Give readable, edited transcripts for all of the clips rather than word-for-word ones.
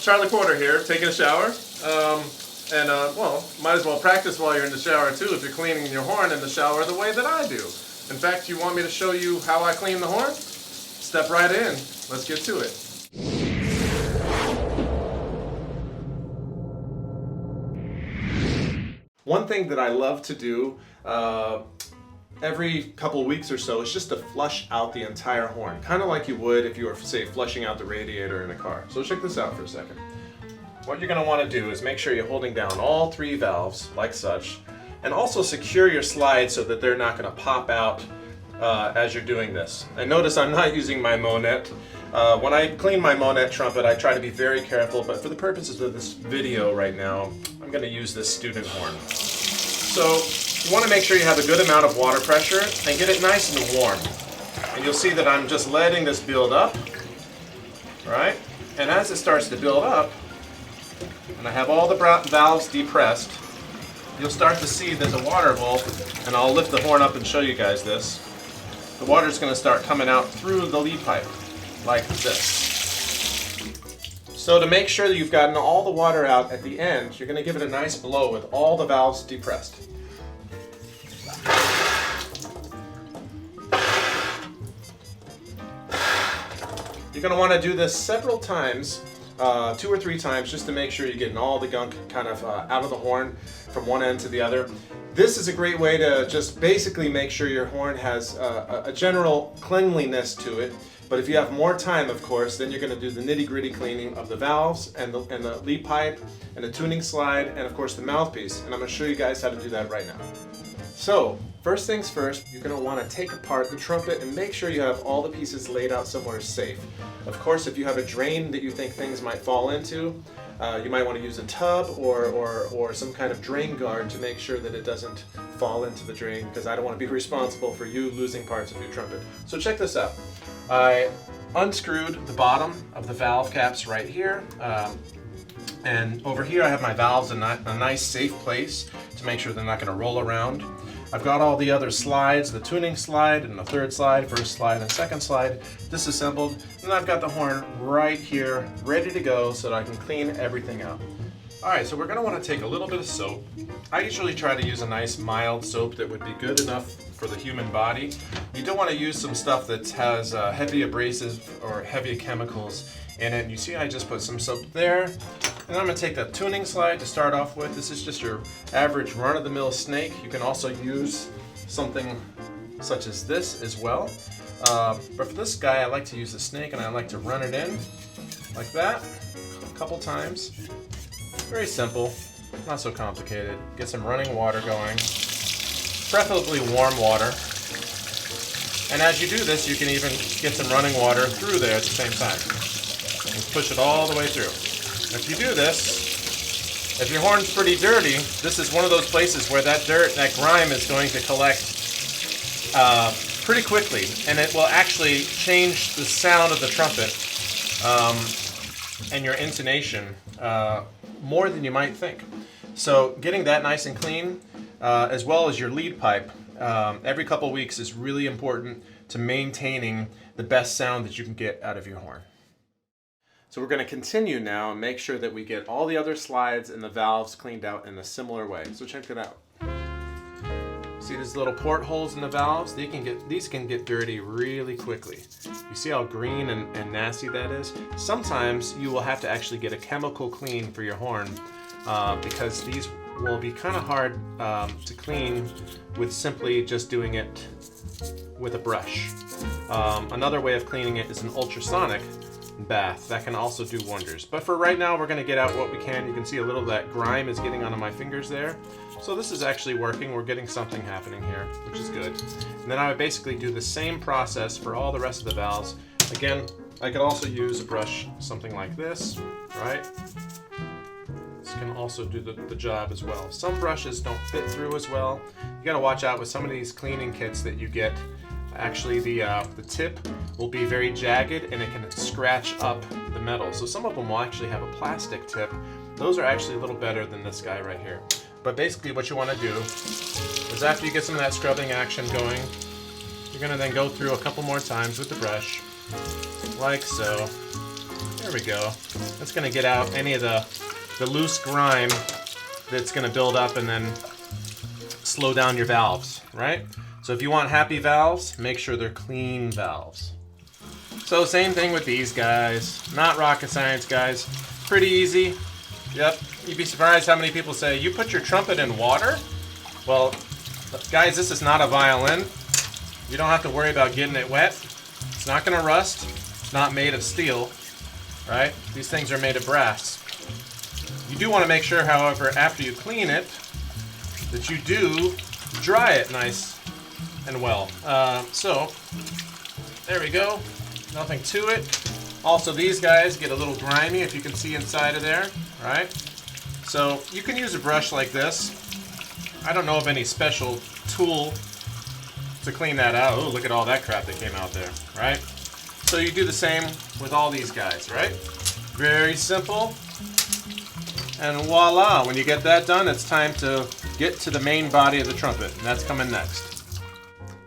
Charlie Porter here, taking a shower. Well, might as well practice while you're in the shower too if you're cleaning your horn in the shower the way that I do. In fact, you want me to show you how I clean the horn? Step right in. Let's get to it. One thing that I love to do every couple weeks or so is just to flush out the entire horn, kind of like you would if you were, say, flushing out the radiator in a car. So check this out for a second. What you're going to want to do is make sure you're holding down all 3 valves like such, and also secure your slides so that they're not going to pop out as you're doing this. And notice I'm not using my Monette. When I clean my Monette trumpet, I try to be very careful, but for the purposes of this video right now, I'm going to use this student horn. So you want to make sure you have a good amount of water pressure and get it nice and warm. And you'll see that I'm just letting this build up, right? And as it starts to build up, and I have all the valves depressed, you'll start to see that the water will, and I'll lift the horn up and show you guys this, the water is going to start coming out through the lead pipe, like this. So to make sure that you've gotten all the water out at the end, you're going to give it a nice blow with all the valves depressed. You're going to want to do this several times, 2 or 3 times, just to make sure you're getting all the gunk kind of out of the horn from one end to the other. This is a great way to just basically make sure your horn has a general cleanliness to it. But if you have more time, of course, then you're going to do the nitty-gritty cleaning of the valves and the lead pipe and the tuning slide and, of course, the mouthpiece. And I'm going to show you guys how to do that right now. So, first things first, you're going to want to take apart the trumpet and make sure you have all the pieces laid out somewhere safe. Of course, if you have a drain that you think things might fall into, you might want to use a tub or some kind of drain guard to make sure that it doesn't fall into the drain, because I don't want to be responsible for you losing parts of your trumpet. So check this out. I unscrewed the bottom of the valve caps right here, and over here I have my valves in a nice safe place to make sure they're not going to roll around. I've got all the other slides, the tuning slide and the third slide, first slide and second slide disassembled, and I've got the horn right here ready to go so that I can clean everything out. Alright, so we're going to want to take a little bit of soap. I usually try to use a nice mild soap that would be good enough for the human body. You don't want to use some stuff that has heavy abrasive or heavy chemicals in it. You see I just put some soap there. And I'm going to take the tuning slide to start off with. This is just your average run-of-the-mill snake. You can also use something such as this as well. But for this guy, I like to use the snake and I like to run it in like that a couple times. Very simple, not so complicated. Get some running water going, preferably warm water. And as you do this, you can even get some running water through there at the same time. And push it all the way through. If you do this, if your horn's pretty dirty, this is one of those places where that dirt, that grime is going to collect pretty quickly, and it will actually change the sound of the trumpet and your intonation more than you might think. So getting that nice and clean, as well as your lead pipe, every couple weeks is really important to maintaining the best sound that you can get out of your horn. So we're going to continue now and make sure that we get all the other slides and the valves cleaned out in a similar way. So check it out. See these little portholes in the valves? These can get dirty really quickly. You see how green and nasty that is? Sometimes you will have to actually get a chemical clean for your horn because these will be kind of hard to clean with simply just doing it with a brush. Another way of cleaning it is an ultrasonic bath. That can also do wonders. But for right now, we're going to get out what we can. You can see a little of that grime is getting onto my fingers there. So this is actually working. We're getting something happening here, which is good. And then I would basically do the same process for all the rest of the valves. Again, I could also use a brush, something like this, right? This can also do the job as well. Some brushes don't fit through as well. You got to watch out with some of these cleaning kits that you get. Actually, the tip will be very jagged and it can scratch up the metal. So some of them will actually have a plastic tip. Those are actually a little better than this guy right here. But basically what you want to do is after you get some of that scrubbing action going, you're going to then go through a couple more times with the brush, like so. There we go. That's going to get out any of the loose grime that's going to build up and then slow down your valves, right? So if you want happy valves, make sure they're clean valves. So same thing with these guys. Not rocket science, guys. Pretty easy. Yep. You'd be surprised how many people say, you put your trumpet in water? Well, guys, this is not a violin. You don't have to worry about getting it wet. It's not going to rust. It's not made of steel, right? These things are made of brass. You do want to make sure, however, after you clean it, that you do dry it nice and well. So, there we go. Nothing to it. Also, these guys get a little grimy, if you can see inside of there, right? So, you can use a brush like this. I don't know of any special tool to clean that out. Oh, look at all that crap that came out there, right? So you do the same with all these guys, right? Very simple. And voila, when you get that done, it's time to get to the main body of the trumpet, and that's coming next.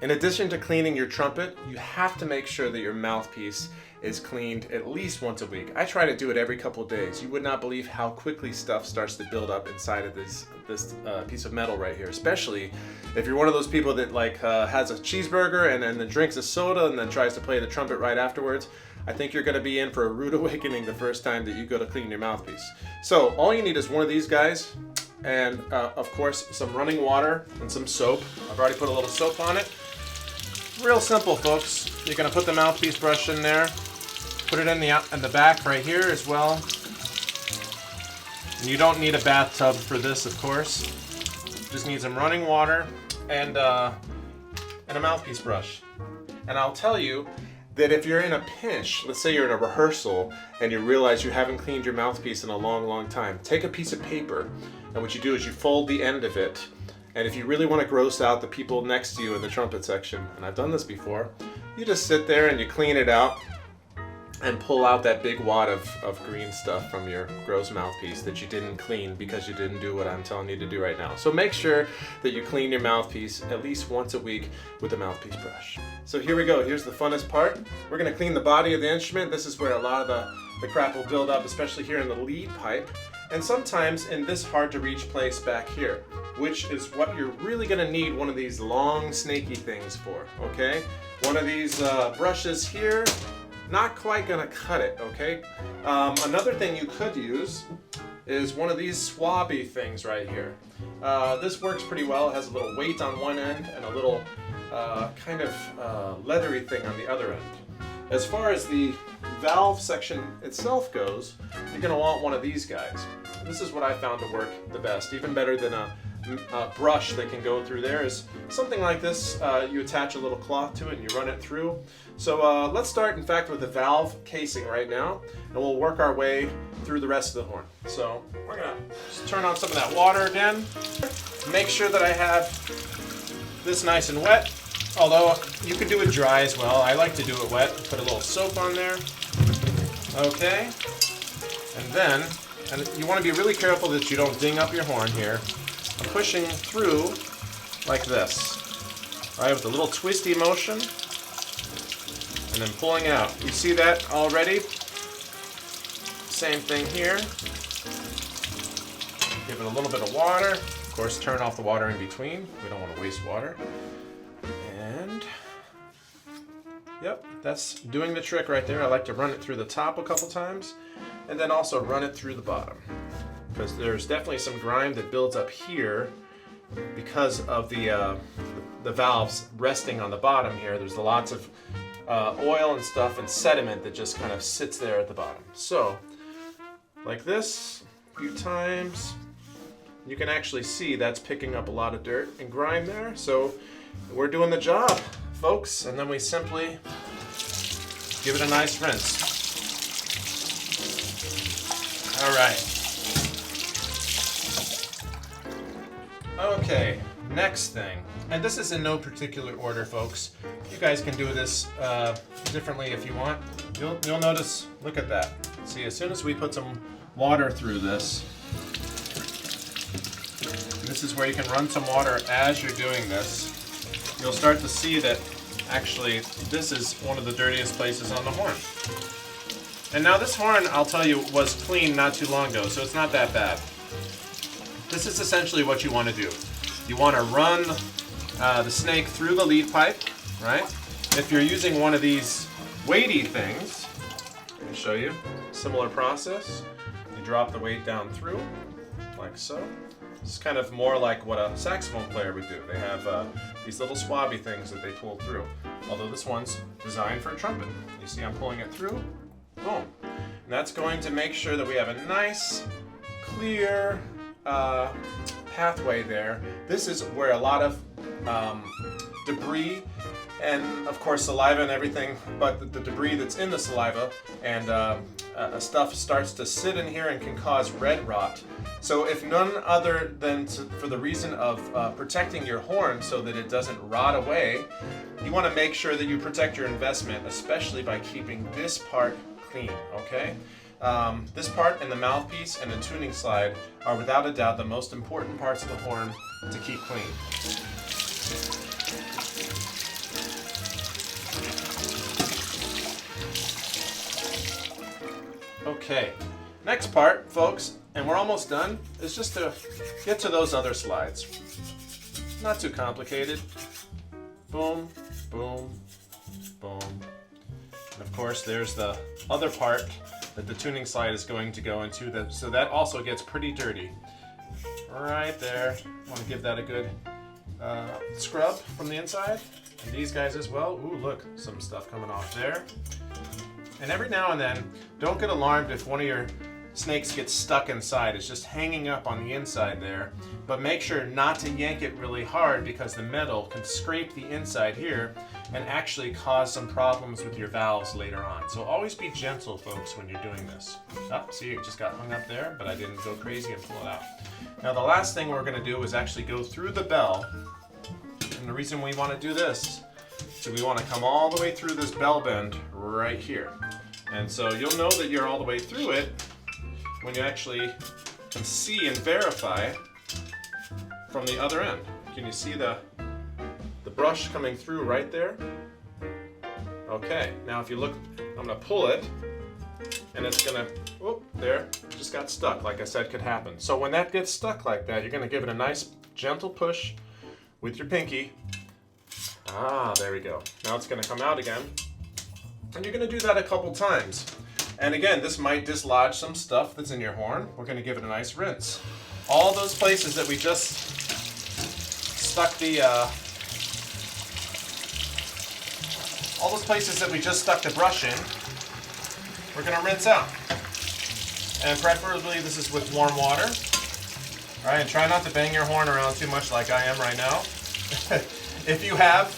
In addition to cleaning your trumpet, you have to make sure that your mouthpiece is cleaned at least once a week. I try to do it every couple of days. You would not believe how quickly stuff starts to build up inside of this piece of metal right here, especially if you're one of those people that has a cheeseburger and then drinks a soda and then tries to play the trumpet right afterwards. I think you're going to be in for a rude awakening the first time that you go to clean your mouthpiece. So all you need is one of these guys and of course some running water and some soap. I've already put a little soap on it. Real simple, folks. You're going to put the mouthpiece brush in there. Put it in the back right here as well. And you don't need a bathtub for this, of course. Just need some running water and a mouthpiece brush. And I'll tell you that if you're in a pinch, let's say you're in a rehearsal and you realize you haven't cleaned your mouthpiece in a long, long time, take a piece of paper and what you do is you fold the end of it. And if you really want to gross out the people next to you in the trumpet section, and I've done this before, you just sit there and you clean it out and pull out that big wad of green stuff from your gross mouthpiece that you didn't clean because you didn't do what I'm telling you to do right now. So make sure that you clean your mouthpiece at least once a week with a mouthpiece brush. So here we go. Here's the funnest part. We're going to clean the body of the instrument. This is where a lot of the crap will build up, especially here in the lead pipe. And sometimes in this hard to reach place back here, which is what you're really going to need one of these long snaky things for, okay? One of these brushes here, not quite going to cut it, okay? Another thing you could use is one of these swabby things right here. This works pretty well. It has a little weight on one end and a little kind of leathery thing on the other end. As far as the valve section itself goes, you're going to want one of these guys. This is what I found to work the best, even better than a brush that can go through there is something like this. You attach a little cloth to it and you run it through. So let's start in fact with the valve casing right now, and we'll work our way through the rest of the horn. So we're gonna just turn on some of that water again. Make sure that I have this nice and wet, although you could do it dry as well. I like to do it wet. Put a little soap on there. Okay, and then you want to be really careful that you don't ding up your horn here. I'm pushing through like this, right, with a little twisty motion, and then pulling out. You see that already? Same thing here. Give it a little bit of water. Of course, turn off the water in between. We don't want to waste water. And, yep, that's doing the trick right there. I like to run it through the top a couple times, and then also run it through the bottom, because there's definitely some grime that builds up here because of the valves resting on the bottom here. There's lots of oil and stuff and sediment that just kind of sits there at the bottom. So, like this, a few times, you can actually see that's picking up a lot of dirt and grime there. So we're doing the job, folks, and then we simply give it a nice rinse. All right. Okay, next thing, and this is in no particular order, folks. You guys can do this differently if you want. You'll notice, look at that. See, as soon as we put some water through this, this is where you can run some water as you're doing this. You'll start to see that actually this is one of the dirtiest places on the horn. And now this horn, I'll tell you, was cleaned not too long ago, so it's not that bad. This is essentially what you want to do. You want to run the snake through the lead pipe, right? If you're using one of these weighty things, let me show you, similar process. You drop the weight down through, like so. This is kind of more like what a saxophone player would do. They have these little swabby things that they pull through. Although this one's designed for a trumpet. You see I'm pulling it through, boom. And that's going to make sure that we have a nice, clear pathway there. This is where a lot of debris and of course saliva and everything, but the debris that's in the saliva and stuff starts to sit in here and can cause red rot. So if none other than for the reason of protecting your horn so that it doesn't rot away, you want to make sure that you protect your investment, especially by keeping this part clean, okay? This part and the mouthpiece and the tuning slide are without a doubt the most important parts of the horn to keep clean. Okay, next part, folks, and we're almost done, is just to get to those other slides. Not too complicated. Boom, boom, boom. And of course, there's the other part that the tuning slide is going to go into, so that also gets pretty dirty. Right there. I want to give that a good scrub from the inside. And these guys as well. Ooh, look, some stuff coming off there. And every now and then, don't get alarmed if one of your snakes gets stuck inside. It's just hanging up on the inside there. But make sure not to yank it really hard because the metal can scrape the inside here and actually cause some problems with your valves later on. So always be gentle, folks, when you're doing this. Oh, see, it just got hung up there, but I didn't go crazy and pull it out. Now the last thing we're going to do is actually go through the bell. And the reason we want to do this is we want to come all the way through this bell bend right here. And so you'll know that you're all the way through it when you actually can see and verify from the other end. Can you see the brush coming through right there? Okay, now if you look, I'm going to pull it and it's going to, oh, there, just got stuck, like I said could happen. So when that gets stuck like that, you're going to give it a nice gentle push with your pinky. Ah, there we go. Now it's going to come out again. And you're going to do that a couple times. And again, this might dislodge some stuff that's in your horn. We're going to give it a nice rinse. All those places that we just stuck the brush in, we're going to rinse out. And preferably this is with warm water. All right, and try not to bang your horn around too much like I am right now. If you have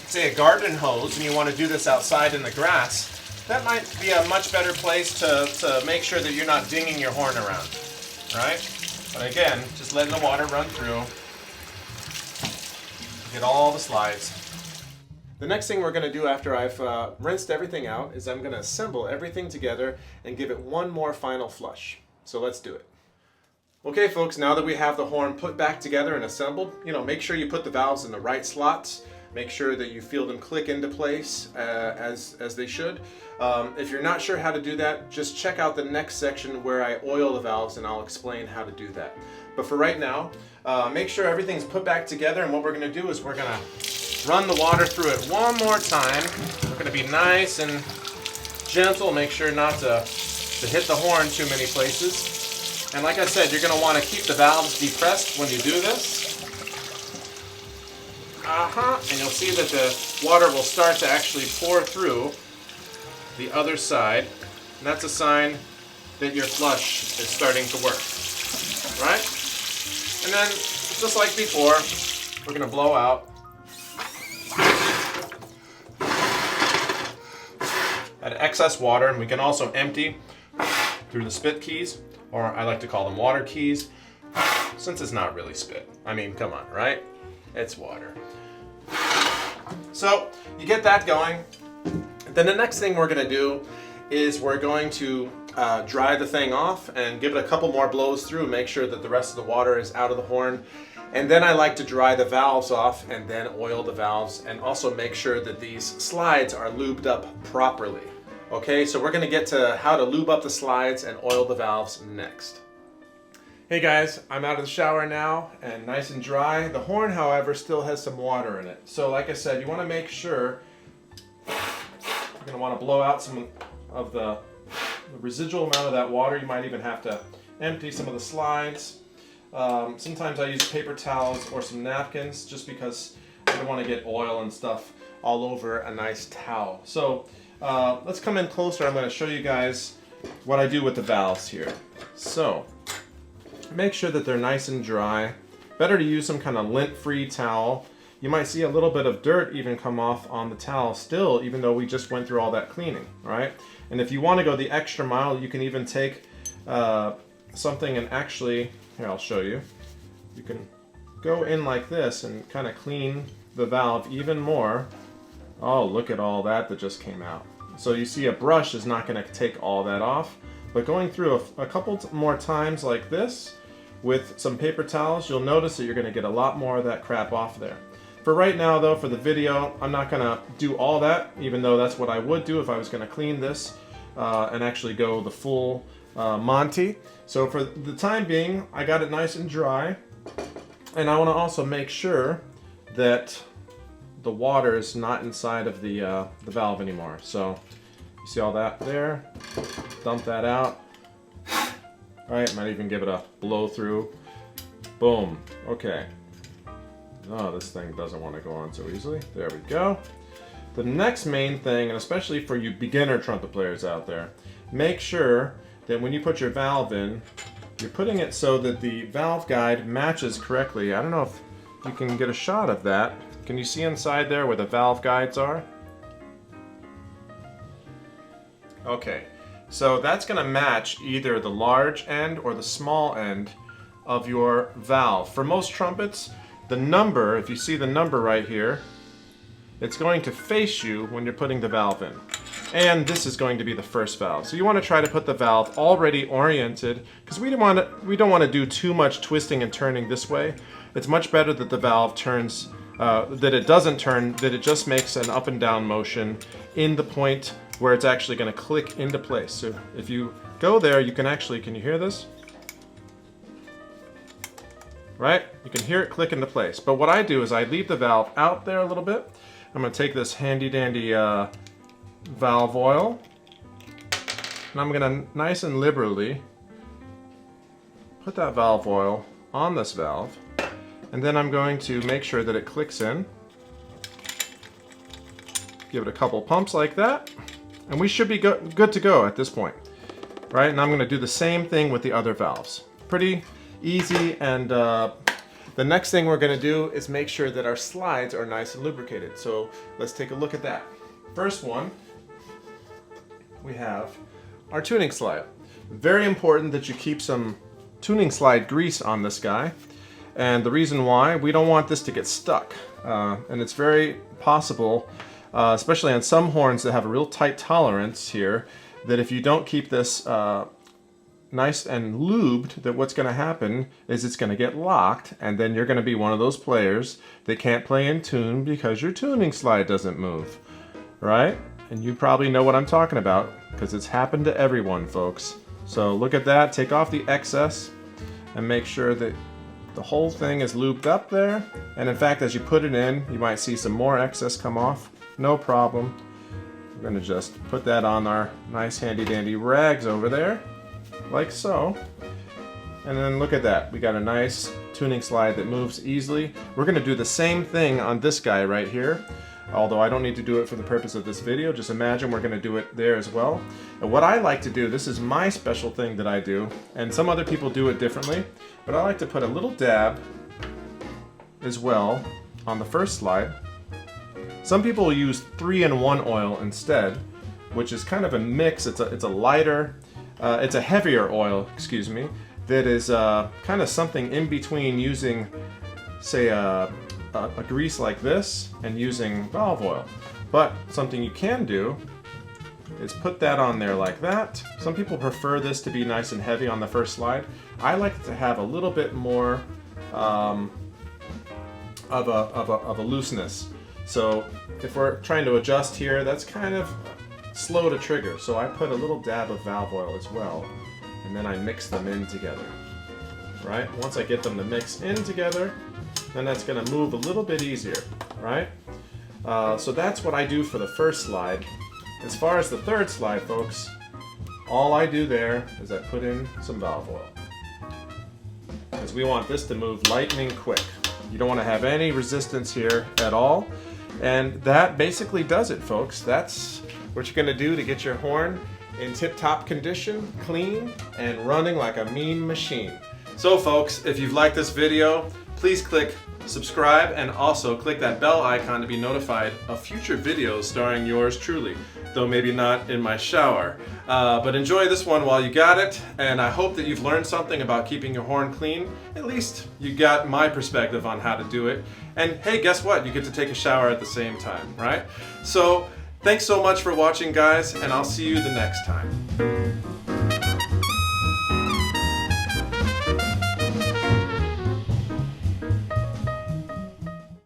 say a garden hose and you want to do this outside in the grass, that might be a much better place to make sure that you're not dinging your horn around, right? But again, just letting the water run through, get all the slides. The next thing we're going to do after I've rinsed everything out is I'm going to assemble everything together and give it one more final flush. So let's do it. Okay folks, now that we have the horn put back together and assembled, make sure you put the valves in the right slots. Make sure that you feel them click into place as they should. If you're not sure how to do that, just check out the next section where I oil the valves and I'll explain how to do that. But for right now, make sure everything's put back together, and what we're going to do is we're going to run the water through it one more time. We're going to be nice and gentle, make sure not to hit the horn too many places. And like I said, you're going to want to keep the valves depressed when you do this. And you'll see that the water will start to actually pour through the other side. And that's a sign that your flush is starting to work. Right? And then, just like before, we're going to blow out that excess water, and we can also empty through the spit keys, or I like to call them water keys, since it's not really spit. I mean, come on, right? It's water. So you get that going. Then the next thing we're going to do is we're going to dry the thing off and give it a couple more blows through, make sure that the rest of the water is out of the horn. And then I like to dry the valves off and then oil the valves, and also make sure that these slides are lubed up properly. Okay, so we're gonna get to how to lube up the slides and oil the valves next. Hey guys, I'm out of the shower now and nice and dry. The horn, however, still has some water in it. So like I said, you wanna make sure, you're gonna wanna blow out some of the residual amount of that water. You might even have to empty some of the slides. Sometimes I use paper towels or some napkins just because I don't want to get oil and stuff all over a nice towel. So let's come in closer. I'm going to show you guys what I do with the valves here. So make sure that they're nice and dry. Better to use some kind of lint-free towel. You might see a little bit of dirt even come off on the towel still, even though we just went through all that cleaning, right? And if you want to go the extra mile, you can even take something and actually, here I'll show you. You can go in like this and kind of clean the valve even more. Oh, look at all that just came out. So you see a brush is not going to take all that off, but going through a couple more times like this with some paper towels, you'll notice that you're going to get a lot more of that crap off there. For right now though, for the video, I'm not going to do all that, even though that's what I would do if I was going to clean this and actually go the full Monty. So for the time being, I got it nice and dry, and I want to also make sure that the water is not inside of the valve anymore. So you see all that there? Dump that out. All right, might even give it a blow through. Boom. Okay. Oh, this thing doesn't want to go on so easily. There we go. The next main thing, and especially for you beginner trumpet players out there, make sure that when you put your valve in, you're putting it so that the valve guide matches correctly. I don't know if you can get a shot of that. Can you see inside there where the valve guides are? Okay, so that's going to match either the large end or the small end of your valve. For most trumpets, the number, if you see the number right here, it's going to face you when you're putting the valve in. And this is going to be the first valve. So you want to try to put the valve already oriented, because we don't want to do too much twisting and turning this way. It's much better that the valve turns, that it doesn't turn, that it just makes an up and down motion in the point where it's actually going to click into place. So if you go there, you can actually, can you hear this? Right? You can hear it click into place. But what I do is I leave the valve out there a little bit. I'm going to take this handy dandy valve oil, and I'm going to nice and liberally put that valve oil on this valve, and then I'm going to make sure that it clicks in. Give it a couple pumps like that, and we should be good to go at this point. Right, and I'm going to do the same thing with the other valves. Pretty easy, and the next thing we're going to do is make sure that our slides are nice and lubricated. So let's take a look at that. First one, we have our tuning slide. Very important that you keep some tuning slide grease on this guy. And the reason why, we don't want this to get stuck. And it's very possible, especially on some horns that have a real tight tolerance here, that if you don't keep this nice and lubed, that what's going to happen is it's going to get locked, and then you're going to be one of those players that can't play in tune because your tuning slide doesn't move, right? And you probably know what I'm talking about because it's happened to everyone, folks. So look at that, take off the excess and make sure that the whole thing is lubed up there. And in fact, as you put it in, you might see some more excess come off. No problem. We're going to just put that on our nice handy dandy rags over there, like so. And then look at that, we got a nice tuning slide that moves easily. We're going to do the same thing on this guy right here, although I don't need to do it for the purpose of this video. Just imagine we're going to do it there as well. And what I like to do, this is my special thing that I do, and some other people do it differently, but I like to put a little dab as well on the first slide. Some people use 3-in-1 oil instead, which is kind of a mix. It's a lighter, it's a heavier oil, excuse me, that is kind of something in between using, say, a grease like this and using valve oil. But something you can do is put that on there like that. Some people prefer this to be nice and heavy on the first slide. I like it to have a little bit more of a looseness. So if we're trying to adjust here, that's kind of slow to trigger. So I put a little dab of valve oil as well, and then I mix them in together. Right? Once I get them to mix in together, then that's going to move a little bit easier. Right? So that's what I do for the first slide. As far as the third slide, folks, all I do there is I put in some valve oil. Because we want this to move lightning quick. You don't want to have any resistance here at all. And that basically does it, folks. That's what you're going to do to get your horn in tip-top condition, clean, and running like a mean machine. So folks, if you've liked this video, please click subscribe and also click that bell icon to be notified of future videos starring yours truly, though maybe not in my shower. But enjoy this one while you got it, and I hope that you've learned something about keeping your horn clean. At least you got my perspective on how to do it. And hey, guess what? You get to take a shower at the same time, right? So thanks so much for watching, guys, and I'll see you the next time.